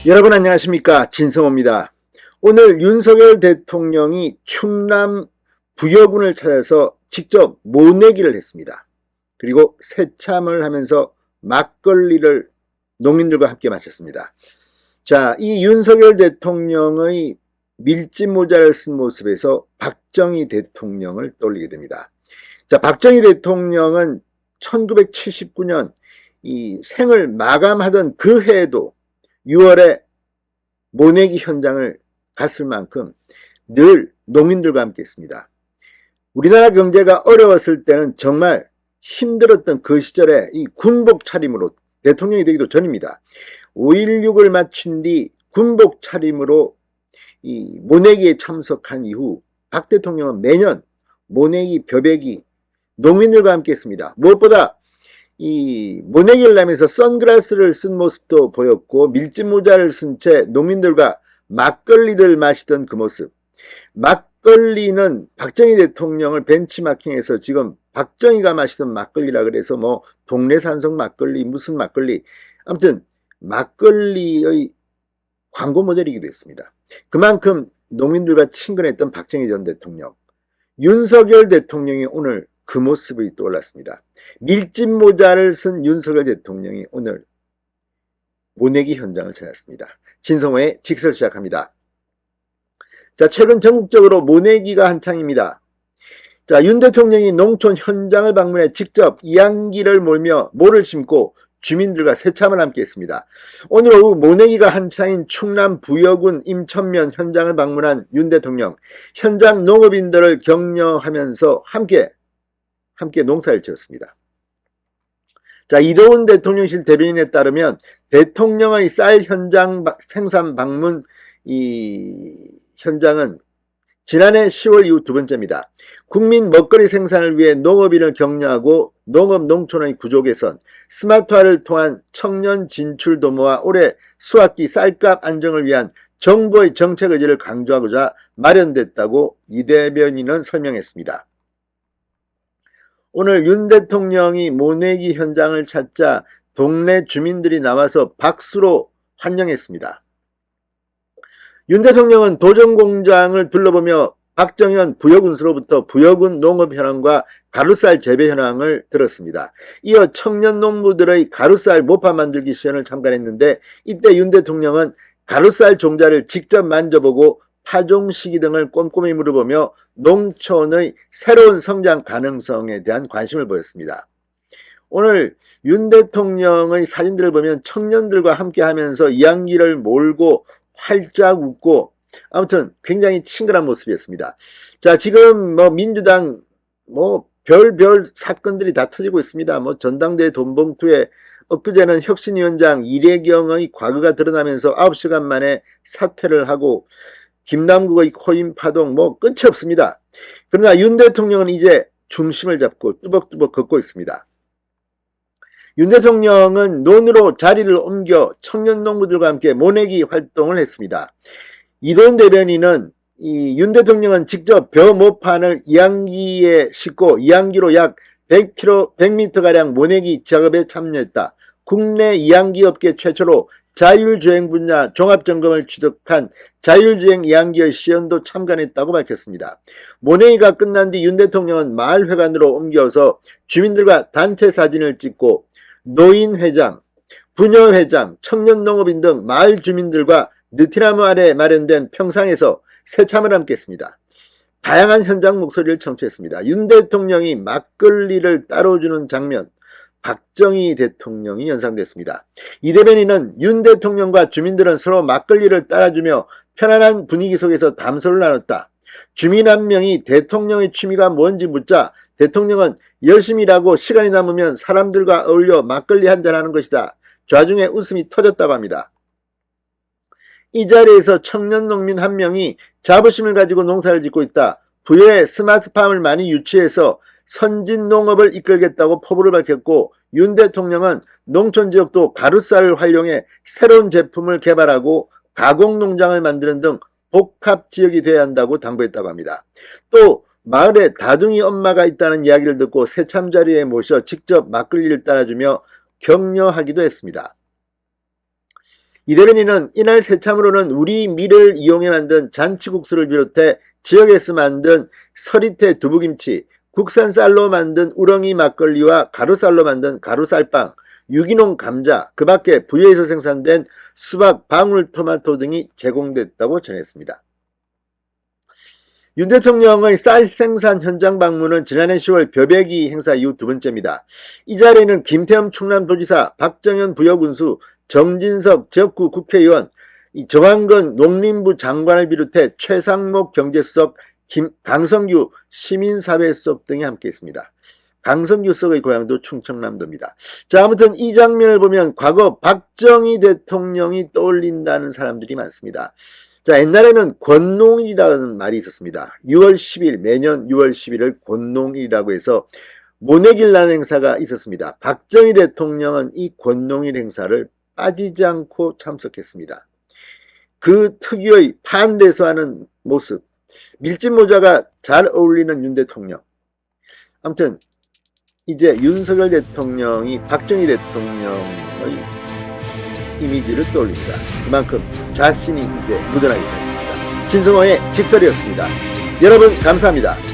여러분 안녕하십니까, 진성호입니다. 오늘 윤석열 대통령이 충남 부여군을 찾아서 직접 모내기를 했습니다. 그리고 새참을 하면서 막걸리를 농민들과 함께 마셨습니다. 자, 이 윤석열 대통령의 밀짚 모자를 쓴 모습에서 박정희 대통령을 떠올리게 됩니다. 자, 박정희 대통령은 1979년 이 생을 마감하던 그 해에도 6월에 모내기 현장을 갔을 만큼 늘 농민들과 함께 했습니다. 우리나라 경제가 어려웠을 때는 정말 힘들었던 그 시절에 이 군복 차림으로, 대통령이 되기도 전입니다, 5.16을 마친 뒤 군복 차림으로 이 모내기에 참석한 이후 박 대통령은 매년 모내기, 벼베기, 농민들과 함께 했습니다. 무엇보다 이 모내기를 하면서 선글라스를 쓴 모습도 보였고, 밀짚 모자를 쓴 채 농민들과 막걸리를 마시던 그 모습. 막걸리는 박정희 대통령을 벤치마킹해서 지금 박정희가 마시던 막걸리라 그래서 뭐 동네 산성 막걸리, 무슨 막걸리, 아무튼 막걸리의 광고 모델이기도 했습니다. 그만큼 농민들과 친근했던 박정희 전 대통령. 윤석열 대통령이 오늘 그 모습이 떠올랐습니다. 밀짚 모자를 쓴 윤석열 대통령이 오늘 모내기 현장을 찾았습니다. 진성호의 직설 시작합니다. 자, 최근 전국적으로 모내기가 한창입니다. 자, 윤 대통령이 농촌 현장을 방문해 직접 이양기를 몰며 모를 심고 주민들과 새참을 함께 했습니다. 오늘 오후 모내기가 한창인 충남 부여군 임천면 현장을 방문한 윤 대통령, 현장 농업인들을 격려하면서 함께 농사를 지었습니다. 자, 이도훈 대통령실 대변인에 따르면 대통령의 쌀 현장 생산 방문 현장은 지난해 10월 이후 두 번째입니다. 국민 먹거리 생산을 위해 농업인을 격려하고 농업 농촌의 구조 개선, 스마트화를 통한 청년 진출 도모와 올해 수확기 쌀값 안정을 위한 정부의 정책 의지를 강조하고자 마련됐다고 이 대변인은 설명했습니다. 오늘 윤 대통령이 모내기 현장을 찾자 동네 주민들이 나와서 박수로 환영했습니다. 윤 대통령은 도전공장을 둘러보며 박정현 부여군수로부터 부여군 농업 현황과 가루쌀 재배 현황을 들었습니다. 이어 청년 농부들의 가루쌀 모파 만들기 시연을 참관했는데, 이때 윤 대통령은 가루쌀 종자를 직접 만져보고 파종 시기 등을 꼼꼼히 물어보며 농촌의 새로운 성장 가능성에 대한 관심을 보였습니다. 오늘 윤 대통령의 사진들을 보면 청년들과 함께 하면서 이양기를 몰고 활짝 웃고, 아무튼 굉장히 친근한 모습이었습니다. 자, 지금 민주당 별별 사건들이 다 터지고 있습니다. 전당대회 돈봉투에 엊그제는 혁신위원장 이례경의 과거가 드러나면서 9시간 만에 사퇴를 하고, 김남국의 코인 파동 끝이 없습니다. 그러나 윤 대통령은 이제 중심을 잡고 뚜벅뚜벅 걷고 있습니다. 윤 대통령은 논으로 자리를 옮겨 청년 농부들과 함께 모내기 활동을 했습니다. 이도훈 대변인은 윤 대통령은 직접 벼 모판을 이양기에 싣고 이양기로 약 100m가량 모내기 작업에 참여했다. 국내 이양기 업계 최초로 자율주행 분야 종합점검을 취득한 자율주행 이양기의 시연도 참관했다고 밝혔습니다. 모내기가 끝난 뒤 윤 대통령은 마을회관으로 옮겨서 주민들과 단체 사진을 찍고 노인회장, 부녀회장, 청년농업인 등 마을 주민들과 느티나무 아래 마련된 평상에서 새참을 함께 했습니다. 다양한 현장 목소리를 청취했습니다. 윤 대통령이 막걸리를 따로 주는 장면, 박정희 대통령이 연상됐습니다. 이 대변인은 윤 대통령과 주민들은 서로 막걸리를 따라주며 편안한 분위기 속에서 담소를 나눴다. 주민 한 명이 대통령의 취미가 뭔지 묻자 대통령은 열심히 일하고 시간이 남으면 사람들과 어울려 막걸리 한잔하는 것이다. 좌중에 웃음이 터졌다고 합니다. 이 자리에서 청년 농민 한 명이 자부심을 가지고 농사를 짓고 있다. 부여에 스마트팜을 많이 유치해서 선진 농업을 이끌겠다고 포부를 밝혔고, 윤 대통령은 농촌 지역도 가루쌀을 활용해 새로운 제품을 개발하고 가공 농장을 만드는 등 복합 지역이 되어야 한다고 당부했다고 합니다. 또 마을에 다둥이 엄마가 있다는 이야기를 듣고 새참 자리에 모셔 직접 막걸리를 따라주며 격려하기도 했습니다. 이 대변인은 이날 새참으로는 우리 밀을 이용해 만든 잔치국수를 비롯해 지역에서 만든 서리태 두부김치, 국산 쌀로 만든 우렁이 막걸리와 가루쌀로 만든 가루쌀빵, 유기농 감자, 그 밖에 부여에서 생산된 수박, 방울토마토 등이 제공됐다고 전했습니다. 윤 대통령의 쌀 생산 현장 방문은 지난해 10월 벼베기 행사 이후 두 번째입니다. 이 자리에는 김태흠 충남도지사, 박정현 부여군수, 정진석 지역구 국회의원, 정황근 농림부 장관을 비롯해 최상목 경제수석, 강성규 시민사회수석 등이 함께했습니다. 강성규 수석의 고향도 충청남도입니다. 자, 아무튼 이 장면을 보면 과거 박정희 대통령이 떠올린다는 사람들이 많습니다. 자, 옛날에는 권농일이라는 말이 있었습니다. 6월 10일, 매년 6월 11일 권농일이라고 해서 모내길라는 행사가 있었습니다. 박정희 대통령은 이 권농일 행사를 빠지지 않고 참석했습니다. 그 특유의 판대소하는 모습, 밀짚모자가 잘 어울리는 윤 대통령. 아무튼 이제 윤석열 대통령이 박정희 대통령의 이미지를 떠올립니다. 그만큼 자신이 이제 묻어나기 시작했습니다. 진성호의 직설이었습니다. 여러분 감사합니다.